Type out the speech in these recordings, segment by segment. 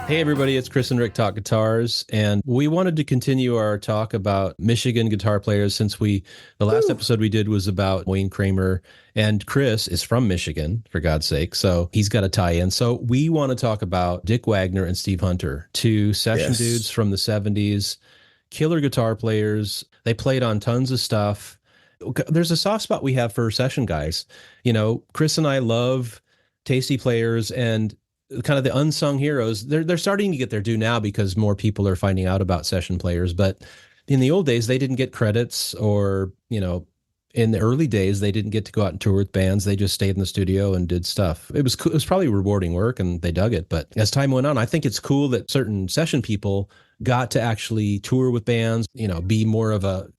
Hey everybody, it's Chris and Rick Talk Guitars, and we wanted to continue our talk about Michigan guitar players since the last episode we did was about Wayne Kramer, and Chris is from Michigan, for God's sake, so he's got a tie-in. So we want to talk about Dick Wagner and Steve Hunter, two session dudes from the 70s, killer guitar players. They played on tons of stuff. There's a soft spot we have for session guys. You know, Chris and I love tasty players, and kind of the unsung heroes, they're starting to get their due now because more people are finding out about session players. But in the old days, they didn't get credits, or, you know, in the early days, they didn't get to go out and tour with bands. They just stayed in the studio and did stuff. It was cool. It was probably rewarding work, and they dug it. But as time went on, I think it's cool that certain session people got to actually tour with bands, you know, be more of a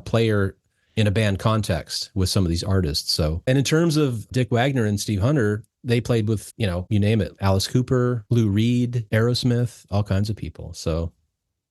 player in a band context with some of these artists. So, and in terms of Dick Wagner and Steve Hunter, they played with, you know, you name it, Alice Cooper, Lou Reed, Aerosmith, all kinds of people. So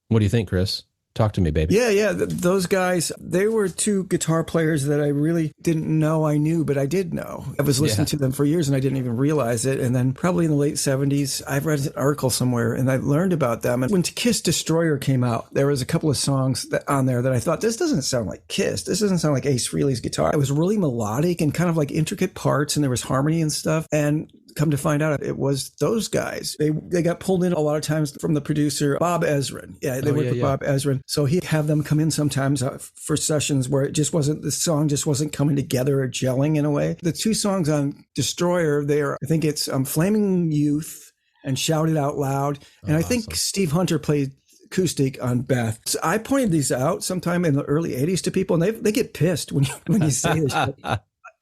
what do you think, Chris? Talk to me, baby. Yeah. Those guys, they were two guitar players that I really didn't know I knew, but I did know. I was listening to them for years and I didn't even realize it. And then probably in the late 70s, I've read an article somewhere and I learned about them. And when Kiss Destroyer came out, there was a couple of songs on there that I thought, this doesn't sound like Kiss. This doesn't sound like Ace Frehley's guitar. It was really melodic and kind of like intricate parts, and there was harmony and stuff. And come to find out, it was those guys. They got pulled in a lot of times from the producer, Bob Ezrin. Yeah, they worked with Bob Ezrin. So he'd have them come in sometimes for sessions where the song just wasn't coming together or gelling in a way. The two songs on Destroyer, I think it's Flaming Youth and Shout It Out Loud. And I think Steve Hunter played acoustic on Beth. So I pointed these out sometime in the early 80s to people, and they get pissed when you say this shit.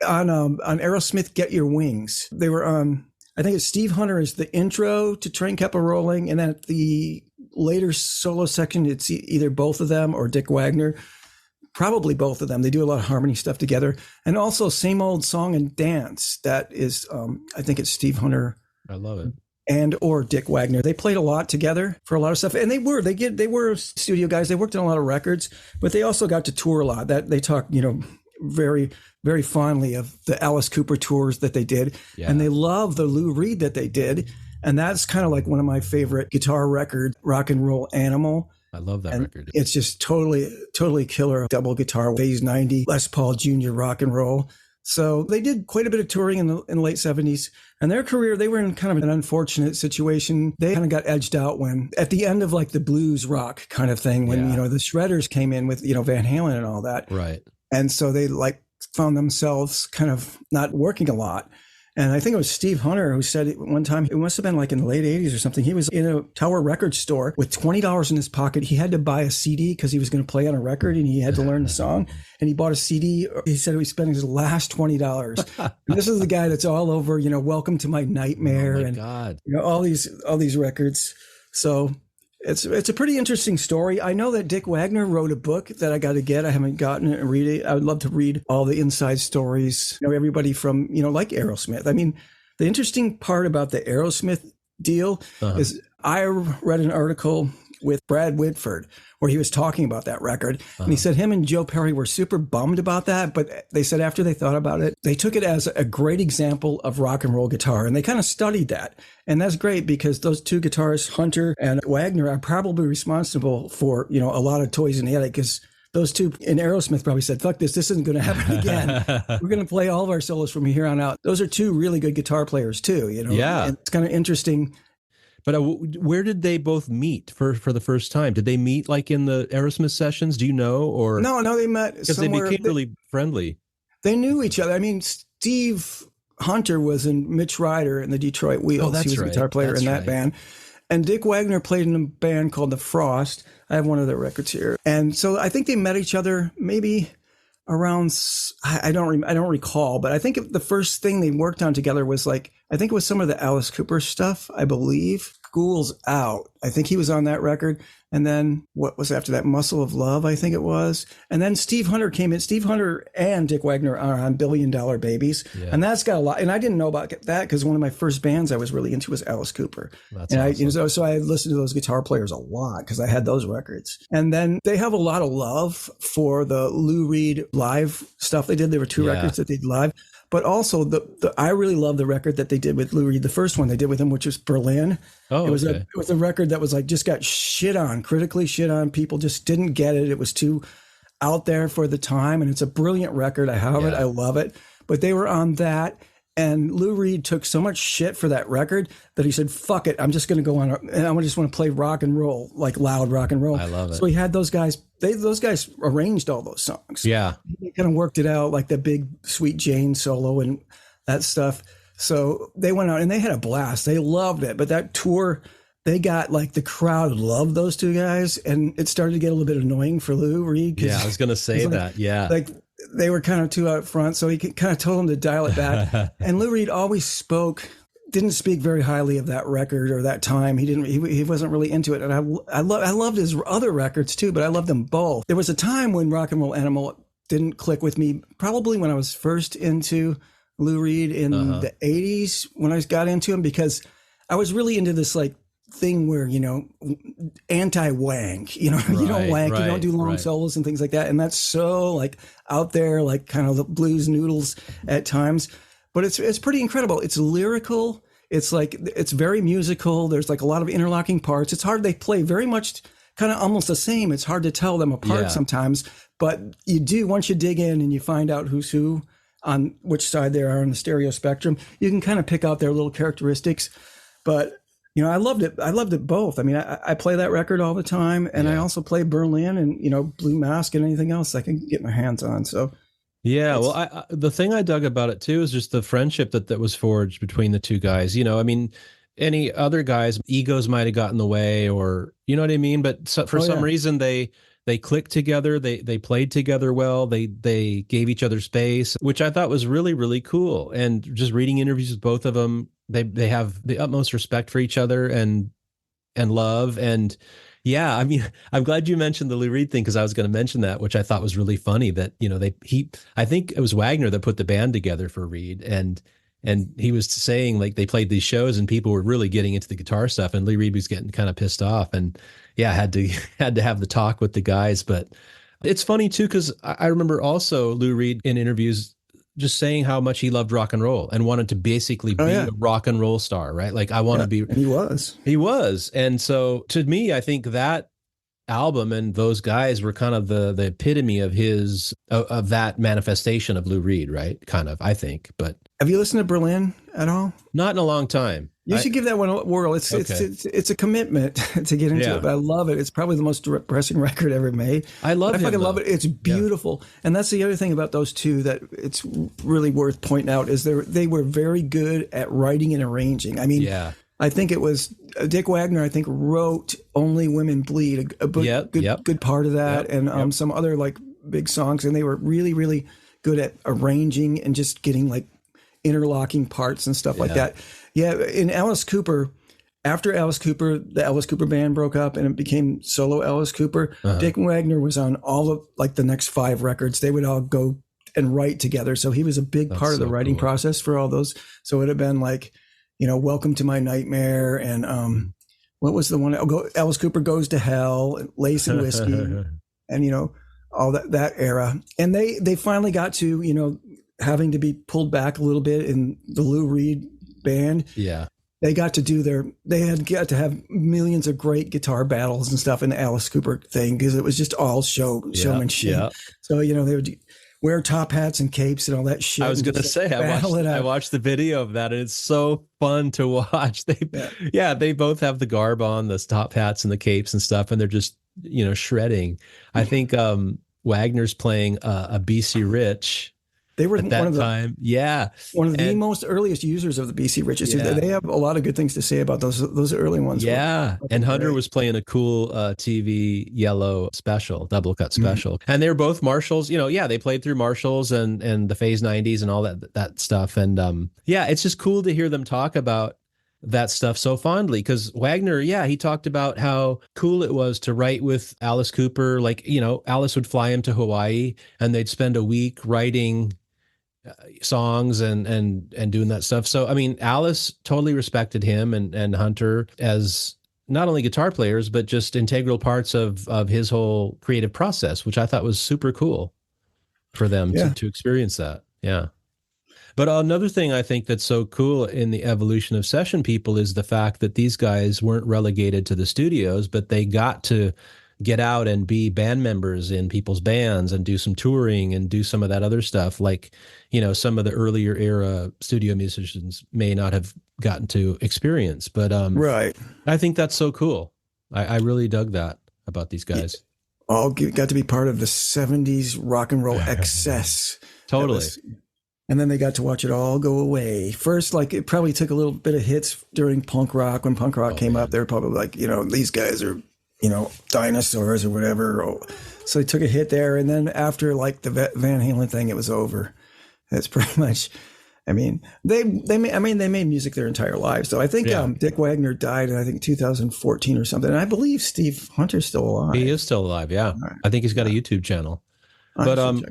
On Aerosmith, Get Your Wings. They were on, I think it's Steve Hunter is the intro to Train Kept a Rolling, and then at the later solo section, it's either both of them or Dick Wagner. Probably both of them. They do a lot of harmony stuff together. And also Same Old Song and Dance. That is, I think it's Steve Hunter. I love it. And or Dick Wagner. They played a lot together for a lot of stuff. And they were studio guys. They worked on a lot of records, but they also got to tour a lot. That they talk, you know, very, very fondly of the Alice Cooper tours that they did. Yeah. And they love the Lou Reed that they did. And that's kind of like one of my favorite guitar records, Rock and Roll Animal. I love that record. It's just totally killer. Double guitar, Phase 90, Les Paul Jr. rock and roll. So they did quite a bit of touring in the late 70s. And their career, they were in kind of an unfortunate situation. They kind of got edged out when, at the end of like the blues rock kind of thing, when, you know, the Shredders came in with, you know, Van Halen and all that. Right. And so they like found themselves kind of not working a lot. And I think it was Steve Hunter who said one time, it must have been like in the late 80s or something, he was in a Tower Records store with $20 in his pocket. He had to buy a CD because he was going to play on a record and he had to learn the song. And he bought a CD. He said he was spending his last $20. And this is the guy that's all over, you know, Welcome to My Nightmare. Oh my and God. You know, all these records. So it's a pretty interesting story. I know that Dick Wagner wrote a book that I got to get. I haven't gotten it and read it. I would love to read all the inside stories. You know, everybody from, you know, like Aerosmith. I mean, the interesting part about the Aerosmith deal is I read an article with Brad Whitford where he was talking about that record. And he said him and Joe Perry were super bummed about that. But they said after they thought about it, they took it as a great example of rock and roll guitar. And they kind of studied that. And that's great because those two guitarists, Hunter and Wagner, are probably responsible for, you know, a lot of toys in the attic, because those two in Aerosmith probably said, fuck this isn't going to happen again. We're going to play all of our solos from here on out. Those are two really good guitar players too, you know? Yeah. And it's kind of interesting. But where did they both meet for the first time? Did they meet like in the Aerosmith sessions? Do you know? Or no, they met because they became really friendly. They knew each other. I mean, Steve Hunter was in Mitch Ryder and the Detroit Wheels. Oh, that's he was right. a guitar player in that band. And Dick Wagner played in a band called The Frost. I have one of their records here. And so I think they met each other maybe around, I don't recall, but I think the first thing they worked on together was like, I think it was some of the Alice Cooper stuff, I believe. School's Out. I think he was on that record. And then what was after that? Muscle of Love, I think it was. And then Steve Hunter came in. Steve Hunter and Dick Wagner are on $1 Billion Babies. Yeah. And that's got a lot. And I didn't know about that because one of my first bands I was really into was Alice Cooper. That's and awesome. So I listened to those guitar players a lot because I had those records. And then they have a lot of love for the Lou Reed live stuff they did. There were two records that they did live. But also I really love the record that they did with Lou Reed, the first one they did with him, which was Berlin. Oh, it was a record that was like just got shit on, critically shit on. People just didn't get it. It was too out there for the time, and it's a brilliant record. I have it. I love it. But they were on that. And Lou Reed took so much shit for that record that he said, fuck it, I'm just going to go on and I just want to play rock and roll, like loud rock and roll. I love it. So he had those guys, those guys arranged all those songs. Yeah. They kind of worked it out, like the big Sweet Jane solo and that stuff. So they went out and they had a blast. They loved it. But that tour, they got like the crowd loved those two guys. And it started to get a little bit annoying for Lou Reed. Yeah, I was going to say that. Yeah. Like, they were kind of too out front, so he kind of told them to dial it back. And Lou Reed always didn't speak very highly of that record or that time. He wasn't really into it. And I loved his other records too, but I loved them both. There was a time when Rock and Roll Animal didn't click with me, probably when I was first into Lou Reed in the 80s, when I got into him, because I was really into this like thing where, anti-wank, you don't wank, you don't do long solos and things like that. And that's so like out there, like kind of the blues noodles at times, but it's pretty incredible. It's lyrical. It's like, it's very musical. There's like a lot of interlocking parts. It's hard. They play very much kind of almost the same. It's hard to tell them apart sometimes, but you do, once you dig in and you find out who's who on which side they are on the stereo spectrum, you can kind of pick out their little characteristics. But I loved it. I loved it both. I mean, I play that record all the time, and I also play Berlin and, Blue Mask and anything else I can get my hands on. So, yeah. Well, the thing I dug about it too is just the friendship that was forged between the two guys. I mean, any other guys, egos might have gotten in the way, or you know what I mean. But for some reason, they clicked together. They played together well. They gave each other space, which I thought was really, really cool. And just reading interviews with both of them, they have the utmost respect for each other and love. And yeah, I mean, I'm glad you mentioned the Lou Reed thing, because I was going to mention that, which I thought was really funny that, I think it was Wagner that put the band together for Reed. And he was saying like they played these shows and people were really getting into the guitar stuff, and Lou Reed was getting kind of pissed off, and had to have the talk with the guys. But it's funny too, because I remember also Lou Reed in interviews just saying how much he loved rock and roll and wanted to basically be a rock and roll star, right? Like I want to be. And he was. And so to me, I think that album and those guys were kind of the epitome of of that manifestation of Lou Reed, right? Kind of, I think. But have you listened to Berlin at all? Not in a long time. You should give that one a whirl. It's a commitment to get into it, but I love it. It's probably the most depressing record ever made. I fucking love it. It's beautiful. And that's the other thing about those two that it's really worth pointing out is they were very good at writing and arranging. I mean, I think it was Dick Wagner, I think, wrote Only Women Bleed, a good part of that, and some other like big songs. And they were really, really good at arranging and just getting like interlocking parts and stuff like that. Yeah, in Alice Cooper, after Alice Cooper, the Alice Cooper band broke up and it became solo Alice Cooper. Dick Wagner was on all of like the next 5 records. They would all go and write together. So he was a big part of the writing process for all those. So it would have been like, Welcome to My Nightmare, and what was the one? Alice Cooper Goes to Hell, Lace and Whiskey, and all that era. And they finally got to having to be pulled back a little bit in the Lou Reed band. Yeah. They got to they had got to have millions of great guitar battles and stuff in the Alice Cooper thing, because it was just all showmanship. Yeah. So, they would wear top hats and capes and all that shit. I was going to say, I watched the video of that, and it's so fun to watch. They both have the garb on, the top hats and the capes and stuff, and they're just, shredding. I think Wagner's playing a BC Rich. They were at that time. One of the most earliest users of the BC Riches. Yeah. They have a lot of good things to say about those early ones. Yeah. And Hunter was playing a cool TV yellow special, double cut special. Mm-hmm. And they were both Marshalls. They played through Marshalls and the Phase 90s and all that stuff. And it's just cool to hear them talk about that stuff so fondly, because Wagner, he talked about how cool it was to write with Alice Cooper. Like, Alice would fly him to Hawaii and they'd spend a week writing songs and doing that stuff. So, I mean, Alice totally respected him and Hunter as not only guitar players, but just integral parts of his whole creative process, which I thought was super cool for them to experience that. Yeah. But another thing I think that's so cool in the evolution of session people is the fact that these guys weren't relegated to the studios, but they got to get out and be band members in people's bands and do some touring and do some of that other stuff. Like, some of the earlier era studio musicians may not have gotten to experience, but Right. I think that's so cool. I really dug that about these guys. All got to be part of the 70s rock and roll excess. Totally. And then they got to watch it all go away. First, like, it probably took a little bit of hits during punk rock. When punk rock came up, they were probably like, these guys are, dinosaurs or whatever. So they took a hit there. And then after like the Van Halen thing, it was over. That's pretty much, they made music their entire lives. So I think Dick Wagner died in, I think, 2014 or something. And I believe Steve Hunter's still alive. He is still alive. Yeah. Right. I think he's got a YouTube channel. But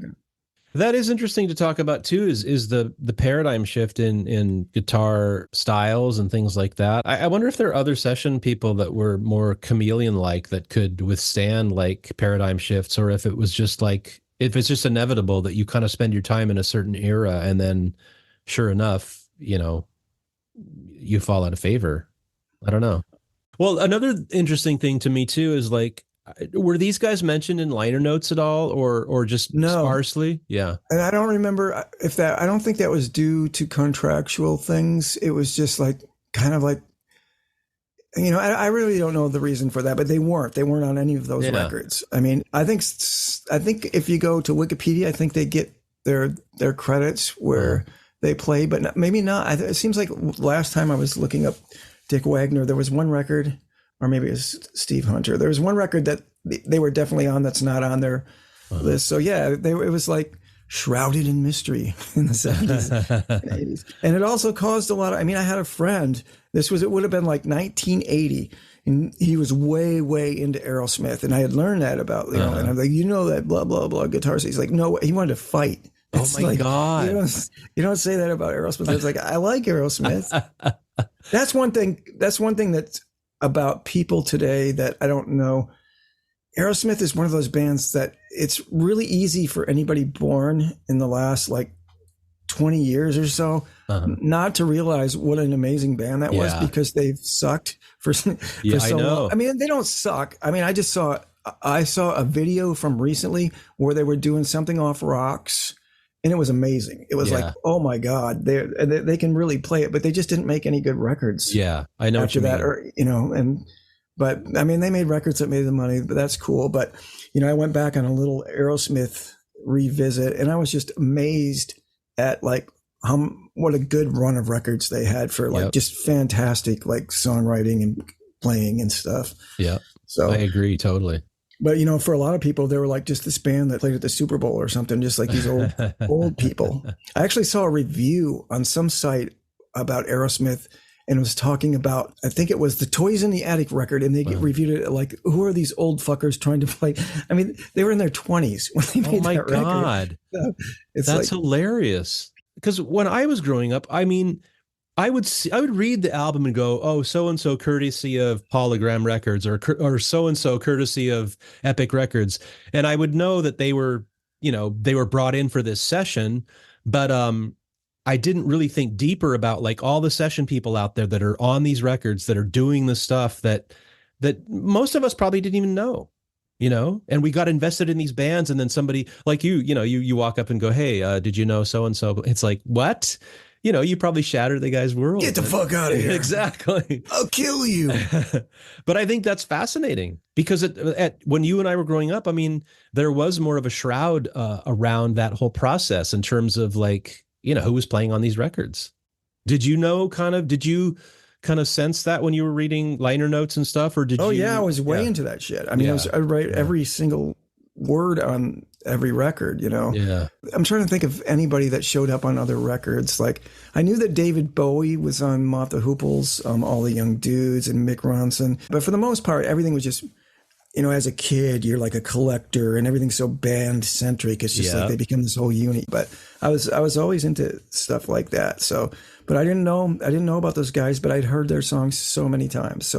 that is interesting to talk about too, is the paradigm shift in guitar styles and things like that. I wonder if there are other session people that were more chameleon-like that could withstand like paradigm shifts, or if it was just like, if it's just inevitable that you kind of spend your time in a certain era and then sure enough, you fall out of favor. I don't know. Well, another interesting thing to me too is like, were these guys mentioned in liner notes at all, or just sparsely? Yeah. And I don't remember I don't think that was due to contractual things. It was just like, kind of like, I really don't know the reason for that, but they weren't on any of those records. I think if you go to Wikipedia, I think they get their credits where they play, but maybe not. It seems like last time I was looking up Dick Wagner, there was one record, or maybe it was Steve Hunter. There was one record that they were definitely on that's not on their list. So yeah, it was like shrouded in mystery in the 70s and 80s. And it also caused a lot of, I had a friend, it would have been like 1980, and he was way, way into Aerosmith. And I had learned that about, and I'm like, that blah, blah, blah guitars. He's like, no, he wanted to fight. It's God. You don't say that about Aerosmith. It's like, I like Aerosmith. That's one thing that's about people today that I don't know. Aerosmith is one of those bands that it's really easy for anybody born in the last like 20 years or so not to realize what an amazing band that was, because they've sucked for so long. They don't suck. I saw a video from recently where they were doing something off rocks, and it was amazing. It was like, oh my God, they can really play it, but they just didn't make any good records. Yeah, I know after what you mean. But they made records that made the money, but that's cool. But, I went back on a little Aerosmith revisit, and I was just amazed at like what a good run of records they had for like just fantastic like songwriting and playing and stuff. Yeah. So I agree totally. But, for a lot of people, they were like just this band that played at the Super Bowl or something, just like these old people. I actually saw a review on some site about Aerosmith, and it was talking about, I think it was the Toys in the Attic record, and they reviewed it like, who are these old fuckers trying to play? They were in their 20s when they made that record. Oh my God. So that's hilarious. Because when I was growing up, I would read the album and go, oh, so-and-so courtesy of Polygram Records, or so-and-so courtesy of Epic Records. And I would know that they were brought in for this session, but I didn't really think deeper about like all the session people out there that are on these records that are doing the stuff that most of us probably didn't even know, and we got invested in these bands. And then somebody like you walk up and go, hey, did you know so-and-so? It's like, what? You probably shattered the guy's world. Get the fuck out of here. Exactly. I'll kill you. But I think that's fascinating because when you and I were growing up, there was more of a shroud around that whole process in terms of like, who was playing on these records. Did you sense that when you were reading liner notes and stuff, or did you? Oh yeah, I was way into that shit. I write every single word on every record, Yeah. I'm trying to think of anybody that showed up on other records. Like I knew that David Bowie was on Moth the Hooples, All the Young Dudes, and Mick Ronson. But for the most part, everything was just, as a kid, you're like a collector and everything's so band centric. It's just like they become this whole unit. But I was always into stuff like that. So, but I didn't know about those guys, but I'd heard their songs so many times.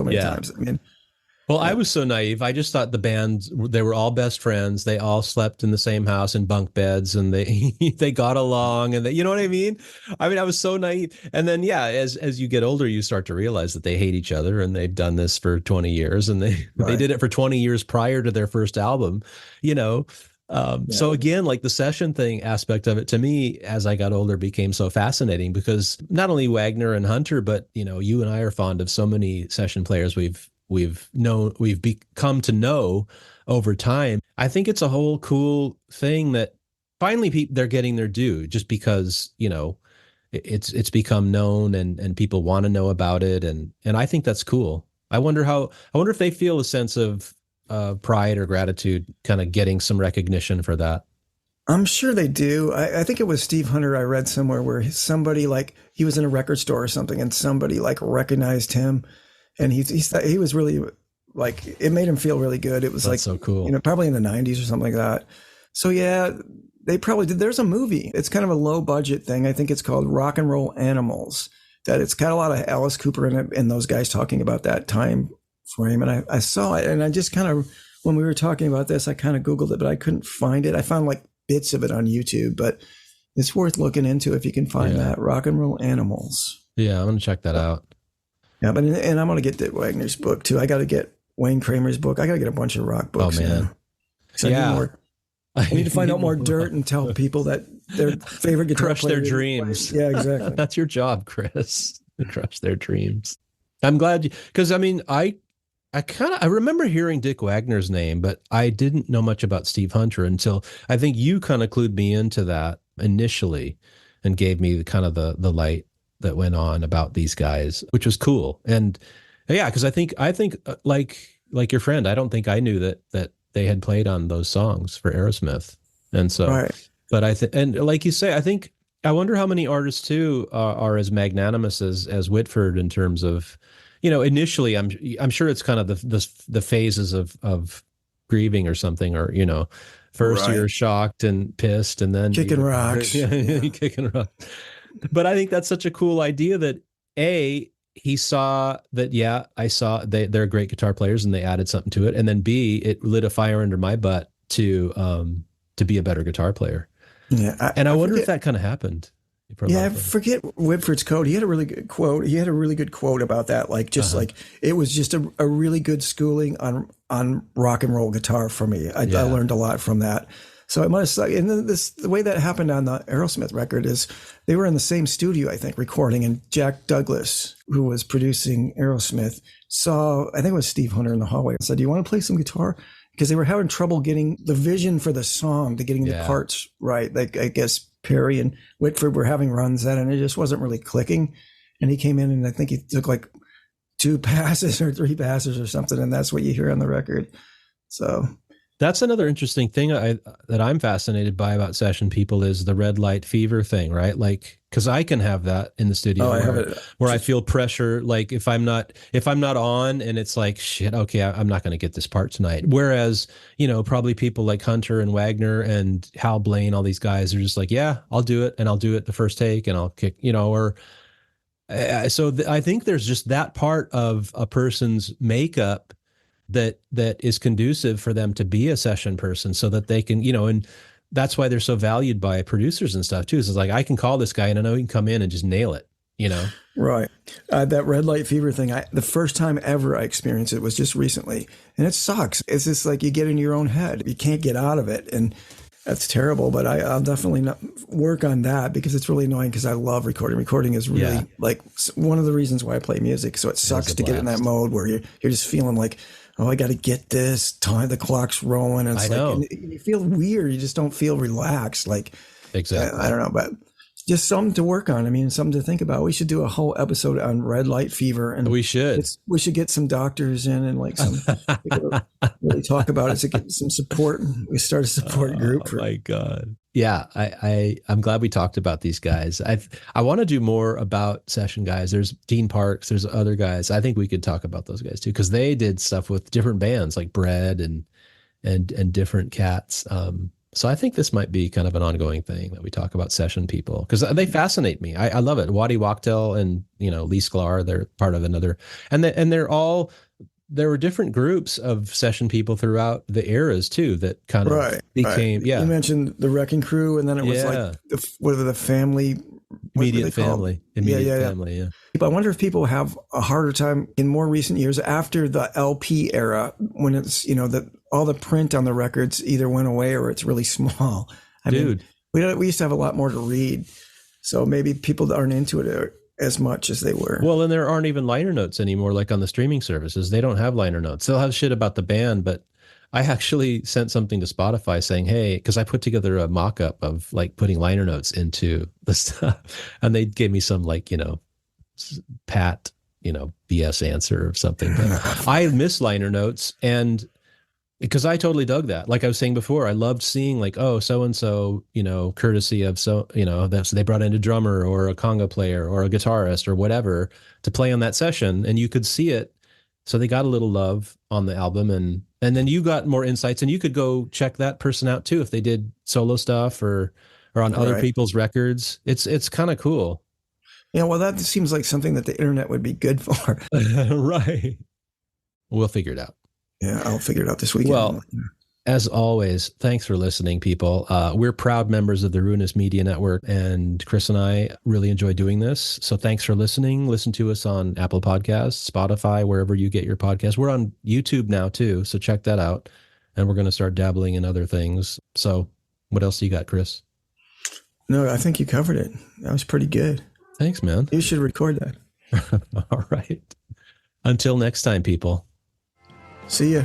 Well, I was so naive. I just thought the band, they were all best friends. They all slept in the same house in bunk beds and they they got along and they, you know what I mean? I mean, I was so naive. And then yeah, as you get older, you start to realize that they hate each other and they've done this for 20 years and they Right. did it for 20 years prior to their first album, you know. Yeah. So again, like the session thing aspect of it to me, as I got older, became so fascinating because not only Wagner and Hunter, but you know, you and I are fond of so many session players we've become to know over time. I think it's a whole cool thing that finally they're getting their due, just because you know it's become known and people want to know about it, and I think that's cool. I wonder if they feel a sense of pride or gratitude, kind of getting some recognition for that. I'm sure they do. I think it was Steve Hunter I read somewhere where somebody like he was in a record store or something and somebody like recognized him and he was really like it made him feel really good. It was That's like so cool. you know, probably in the 90s or something like that. So yeah, they probably did. There's a movie. It's kind of a low budget thing. I think it's called Rock and Roll Animals. That it's got a lot of Alice Cooper in it and those guys talking about that time frame. And I saw it and I just kind of when we were talking about this, I kind of Googled it, but I couldn't find it. I found like bits of it on YouTube, but it's worth looking into if you can find that. Rock and Roll Animals. Yeah, I'm gonna check that out. Yeah, but and I'm gonna get Dick Wagner's book too. I got to get Wayne Kramer's book. I got to get a bunch of rock books. Oh man, yeah. I need to find out more dirt and tell people that their favorite guitar crush their dreams. Yeah, exactly. That's your job, Chris. To crush their dreams. I'm glad because I mean I remember hearing Dick Wagner's name, but I didn't know much about Steve Hunter until I think you kind of clued me into that initially and gave me the kind of the light that went on about these guys, which was cool. And yeah, because I think like your friend, I don't think I knew that they had played on those songs for Aerosmith. And so, right. But and like you say, I wonder how many artists too are as magnanimous as Whitford in terms of, you know, initially I'm sure it's kind of the phases of grieving or something, or you know, first you're shocked and pissed, and then kicking rocks, kicking rocks. But I think that's such a cool idea that he saw that I saw they're great guitar players and they added something to it, and then B, it lit a fire under my butt to be a better guitar player. Yeah, I wonder if that kind of happened. Yeah, I forget Whitford's quote. He had a really good quote. He had a really good quote about that. Like just like it was just a really good schooling on rock and roll guitar for me. I learned a lot from that. So I must say, and the way that happened on the Aerosmith record is they were in the same studio, I think, recording, and Jack Douglas, who was producing Aerosmith, saw, I think it was Steve Hunter in the hallway, and said, "Do you want to play some guitar?" Because they were having trouble getting the vision for the song, to getting the parts right. Like I guess Perry and Whitford were having runs at it, and it just wasn't really clicking. And he came in and I think he took like 2 passes or 3 passes or something, and that's what you hear on the record. So that's another interesting thing that I'm fascinated by about session people is the red light fever thing, right? Like, because I can have that in the studio where I feel pressure. Like if I'm not on, and it's like shit, okay, I'm not going to get this part tonight. Whereas you know probably people like Hunter and Wagner and Hal Blaine, all these guys are just like, yeah, I'll do it, and I'll do it the first take, and I'll kick, you know, or I think there's just that part of a person's makeup that is conducive for them to be a session person, so that they can, you know, and that's why they're so valued by producers and stuff too. So it's like, I can call this guy and I know he can come in and just nail it, you know? Right. That red light fever thing, the first time ever I experienced it was just recently, and it sucks. It's just like you get in your own head. You can't get out of it. And that's terrible, but I'll definitely not work on that because it's really annoying because I love recording. Recording is really like one of the reasons why I play music. So it sucks to get in that mode where you're just feeling like, oh, I got to get this time. The clock's rolling. And it's and you feel weird. You just don't feel relaxed. Like, exactly. I don't know, but just something to work on. I mean, something to think about. We should do a whole episode on red light fever, and we should get some doctors in and like some really talk about it to get some support. We start a support group. Oh my God. Yeah. I'm glad we talked about these guys. I want to do more about session guys. There's Dean Parks. There's other guys. I think we could talk about those guys too, because they did stuff with different bands like Bread and different cats. So I think this might be kind of an ongoing thing that we talk about session people, because they fascinate me. I love it. Waddy Wachtel and, you know, Lee Sklar, they're part of another, and they're all there were different groups of session people throughout the eras too that kind of became, You mentioned the Wrecking Crew, and then it was like the family, immediate family, family. Yeah. I wonder if people have a harder time in more recent years after the LP era, when it's, that all the print on the records either went away or it's really small. I mean, we used to have a lot more to read, so maybe people aren't into it as much as they were. Well, and there aren't even liner notes anymore, like on the streaming services. They don't have liner notes. They'll have shit about the band, but I actually sent something to Spotify saying, hey, because I put together a mock-up of like putting liner notes into the stuff, and they gave me some like, pat, BS answer or something. But I miss liner notes, and because I totally dug that. Like I was saying before, I loved seeing like, oh, so-and-so, courtesy of they brought in a drummer or a conga player or a guitarist or whatever to play on that session. And you could see it. So they got a little love on the album, and then you got more insights, and you could go check that person out too if they did solo stuff or on other people's records. It's kind of cool. Yeah, well, that seems like something that the internet would be good for. Right. We'll figure it out. Yeah, I'll figure it out this weekend. Well, as always, thanks for listening, people. We're proud members of the Ruinous Media Network, and Chris and I really enjoy doing this. So thanks for listening. Listen to us on Apple Podcasts, Spotify, wherever you get your podcasts. We're on YouTube now, too, so check that out. And we're going to start dabbling in other things. So what else do you got, Chris? No, I think you covered it. That was pretty good. Thanks, man. You should record that. All right. Until next time, people. See ya.